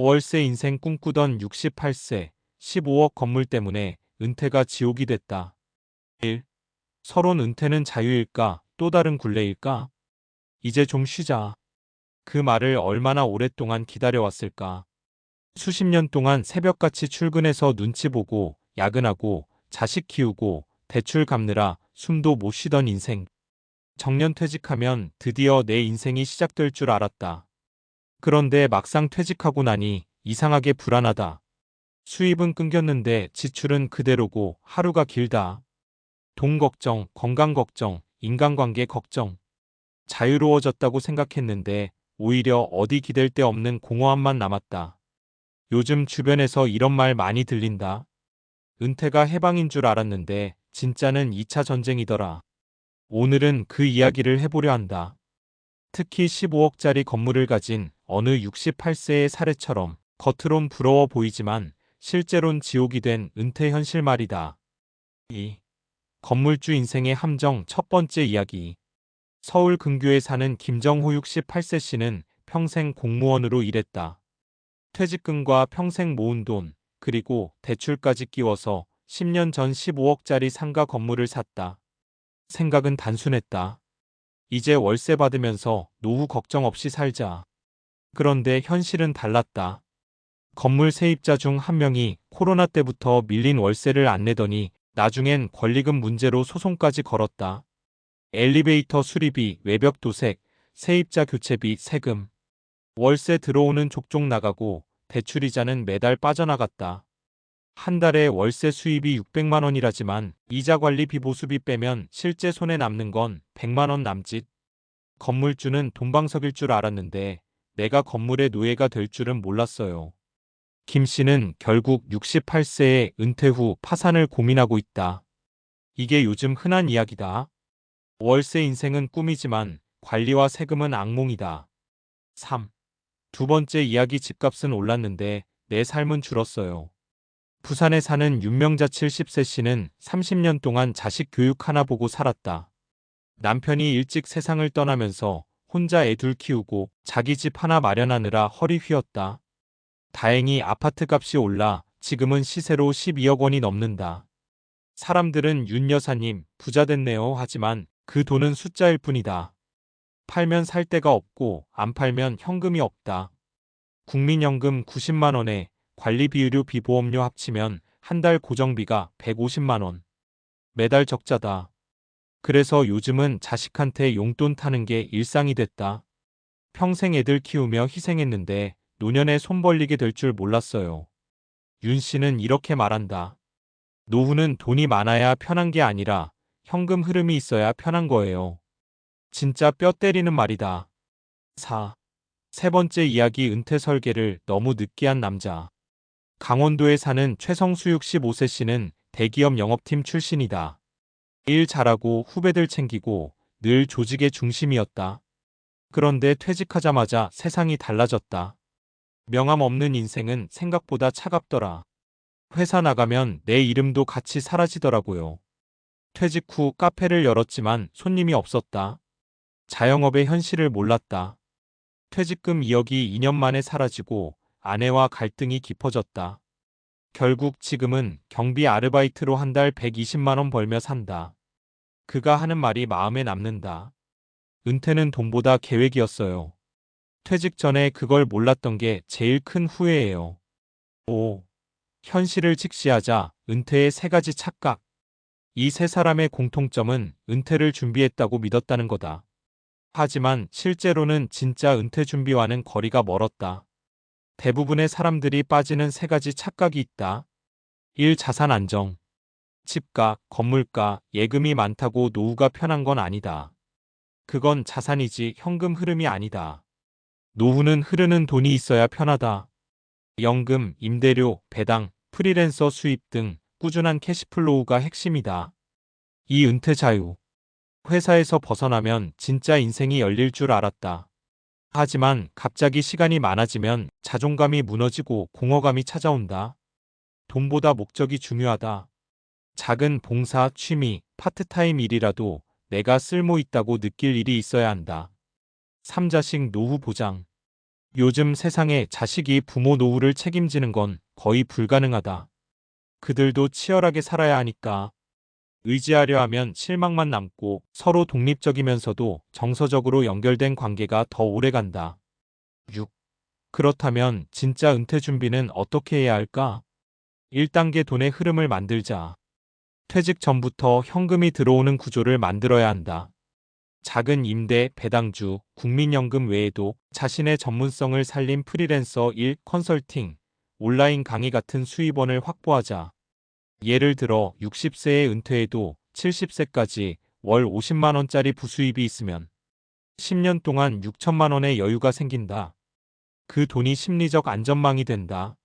월세 인생 꿈꾸던 68세, 15억 건물 때문에 은퇴가 지옥이 됐다. 1. 서론 은퇴는 자유일까? 또 다른 굴레일까? 이제 좀 쉬자. 그 말을 얼마나 오랫동안 기다려왔을까? 수십 년 동안 새벽같이 출근해서 눈치 보고, 야근하고, 자식 키우고, 대출 갚느라 숨도 못 쉬던 인생. 정년 퇴직하면 드디어 내 인생이 시작될 줄 알았다. 그런데 막상 퇴직하고 나니 이상하게 불안하다. 수입은 끊겼는데 지출은 그대로고 하루가 길다. 돈 걱정, 건강 걱정, 인간관계 걱정. 자유로워졌다고 생각했는데 오히려 어디 기댈 데 없는 공허함만 남았다. 요즘 주변에서 이런 말 많이 들린다. 은퇴가 해방인 줄 알았는데 진짜는 2차 전쟁이더라. 오늘은 그 이야기를 해보려 한다. 특히 15억짜리 건물을 가진 어느 68세의 사례처럼 겉으론 부러워 보이지만 실제론 지옥이 된 은퇴 현실 말이다. 2. 건물주 인생의 함정 첫 번째 이야기. 서울 근교에 사는 김정호 68세 씨는 평생 공무원으로 일했다. 퇴직금과 평생 모은 돈, 그리고 대출까지 끼워서 10년 전 15억짜리 상가 건물을 샀다. 생각은 단순했다. 이제 월세 받으면서 노후 걱정 없이 살자. 그런데 현실은 달랐다. 건물 세입자 중 한 명이 코로나 때부터 밀린 월세를 안 내더니 나중엔 권리금 문제로 소송까지 걸었다. 엘리베이터 수리비, 외벽 도색, 세입자 교체비, 세금. 월세 들어오는 족족 나가고 대출이자는 매달 빠져나갔다. 한 달에 월세 수입이 600만 원이라지만 이자 관리 비보수비 빼면 실제 손에 남는 건 100만 원 남짓. 건물주는 돈방석일 줄 알았는데 내가 건물의 노예가 될 줄은 몰랐어요. 김 씨는 결국 68세에 은퇴 후 파산을 고민하고 있다. 이게 요즘 흔한 이야기다. 월세 인생은 꿈이지만 관리와 세금은 악몽이다. 3. 두 번째 이야기. 집값은 올랐는데 내 삶은 줄었어요. 부산에 사는 윤명자 70세 씨는 30년 동안 자식 교육 하나 보고 살았다. 남편이 일찍 세상을 떠나면서 혼자 애 둘 키우고 자기 집 하나 마련하느라 허리 휘었다. 다행히 아파트 값이 올라 지금은 시세로 12억 원이 넘는다. 사람들은 윤 여사님 부자 됐네요 하지만 그 돈은 숫자일 뿐이다. 팔면 살 데가 없고 안 팔면 현금이 없다. 국민연금 90만 원에 관리비의료 비보험료 합치면 한 달 고정비가 150만 원. 매달 적자다. 그래서 요즘은 자식한테 용돈 타는 게 일상이 됐다. 평생 애들 키우며 희생했는데 노년에 손 벌리게 될 줄 몰랐어요. 윤 씨는 이렇게 말한다. 노후는 돈이 많아야 편한 게 아니라 현금 흐름이 있어야 편한 거예요. 진짜 뼈 때리는 말이다. 4. 세 번째 이야기. 은퇴 설계를 너무 늦게 한 남자. 강원도에 사는 최성수 65세 씨는 대기업 영업팀 출신이다. 일 잘하고 후배들 챙기고 늘 조직의 중심이었다. 그런데 퇴직하자마자 세상이 달라졌다. 명함 없는 인생은 생각보다 차갑더라. 회사 나가면 내 이름도 같이 사라지더라고요. 퇴직 후 카페를 열었지만 손님이 없었다. 자영업의 현실을 몰랐다. 퇴직금 2억이 2년 만에 사라지고 아내와 갈등이 깊어졌다. 결국 지금은 경비 아르바이트로 한 달 120만 원 벌며 산다. 그가 하는 말이 마음에 남는다. 은퇴는 돈보다 계획이었어요. 퇴직 전에 그걸 몰랐던 게 제일 큰 후회예요. 5. 현실을 직시하자. 은퇴의 세 가지 착각. 이 세 사람의 공통점은 은퇴를 준비했다고 믿었다는 거다. 하지만 실제로는 진짜 은퇴 준비와는 거리가 멀었다. 대부분의 사람들이 빠지는 세 가지 착각이 있다. 1. 자산 안정. 집값, 건물가, 예금이 많다고 노후가 편한 건 아니다. 그건 자산이지 현금 흐름이 아니다. 노후는 흐르는 돈이 있어야 편하다. 연금, 임대료, 배당, 프리랜서 수입 등 꾸준한 캐시플로우가 핵심이다. 이 은퇴 자유. 회사에서 벗어나면 진짜 인생이 열릴 줄 알았다. 하지만 갑자기 시간이 많아지면 자존감이 무너지고 공허감이 찾아온다. 돈보다 목적이 중요하다. 작은 봉사, 취미, 파트타임 일이라도 내가 쓸모 있다고 느낄 일이 있어야 한다. 3. 자식 노후 보장. 요즘 세상에 자식이 부모 노후를 책임지는 건 거의 불가능하다. 그들도 치열하게 살아야 하니까. 의지하려 하면 실망만 남고 서로 독립적이면서도 정서적으로 연결된 관계가 더 오래 간다. 6. 그렇다면 진짜 은퇴 준비는 어떻게 해야 할까? 1단계 돈의 흐름을 만들자. 퇴직 전부터 현금이 들어오는 구조를 만들어야 한다. 작은 임대, 배당주, 국민연금 외에도 자신의 전문성을 살린 프리랜서 일, 컨설팅, 온라인 강의 같은 수입원을 확보하자. 예를 들어 60세에 은퇴해도 70세까지 월 50만 원짜리 부수입이 있으면 10년 동안 6천만 원의 여유가 생긴다. 그 돈이 심리적 안전망이 된다.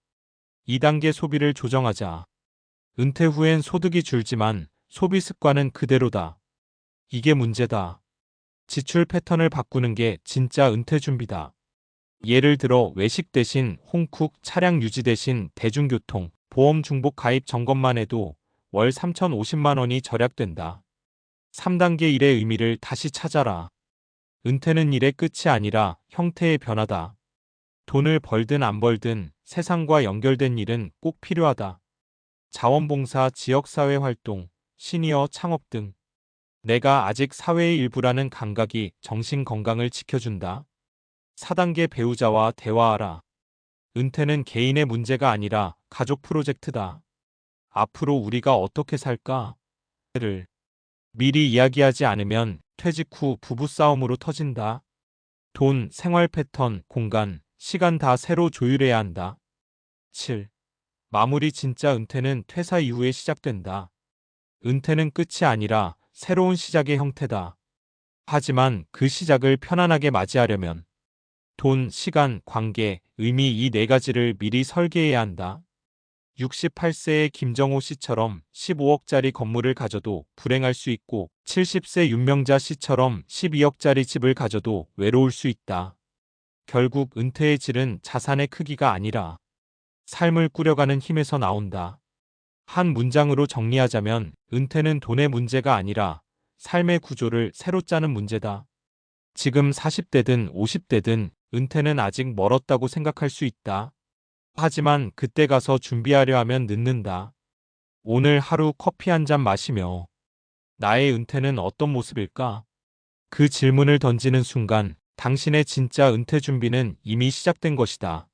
2단계 소비를 조정하자. 은퇴 후엔 소득이 줄지만 소비 습관은 그대로다. 이게 문제다. 지출 패턴을 바꾸는 게 진짜 은퇴 준비다. 예를 들어 외식 대신 홈쿡, 차량 유지 대신 대중교통, 보험 중복 가입 점검만 해도 월 3,050만 원이 절약된다. 3단계 일의 의미를 다시 찾아라. 은퇴는 일의 끝이 아니라 형태의 변화다. 돈을 벌든 안 벌든 세상과 연결된 일은 꼭 필요하다. 자원봉사, 지역사회 활동, 시니어 창업 등. 내가 아직 사회의 일부라는 감각이 정신 건강을 지켜준다. 4단계 배우자와 대화하라. 은퇴는 개인의 문제가 아니라 가족 프로젝트다. 앞으로 우리가 어떻게 살까? 를 미리 이야기하지 않으면 퇴직 후 부부싸움으로 터진다. 돈, 생활 패턴, 공간, 시간 다 새로 조율해야 한다. 7. 마무리 진짜 은퇴는 퇴사 이후에 시작된다. 은퇴는 끝이 아니라 새로운 시작의 형태다. 하지만 그 시작을 편안하게 맞이하려면 돈, 시간, 관계, 의미 이 네 가지를 미리 설계해야 한다. 68세의 김정호 씨처럼 15억짜리 건물을 가져도 불행할 수 있고 70세 윤명자 씨처럼 12억짜리 집을 가져도 외로울 수 있다. 결국 은퇴의 질은 자산의 크기가 아니라 삶을 꾸려가는 힘에서 나온다. 한 문장으로 정리하자면 은퇴는 돈의 문제가 아니라 삶의 구조를 새로 짜는 문제다. 지금 40대든 50대든 은퇴는 아직 멀었다고 생각할 수 있다. 하지만 그때 가서 준비하려 하면 늦는다. 오늘 하루 커피 한 잔 마시며 나의 은퇴는 어떤 모습일까? 그 질문을 던지는 순간 당신의 진짜 은퇴 준비는 이미 시작된 것이다.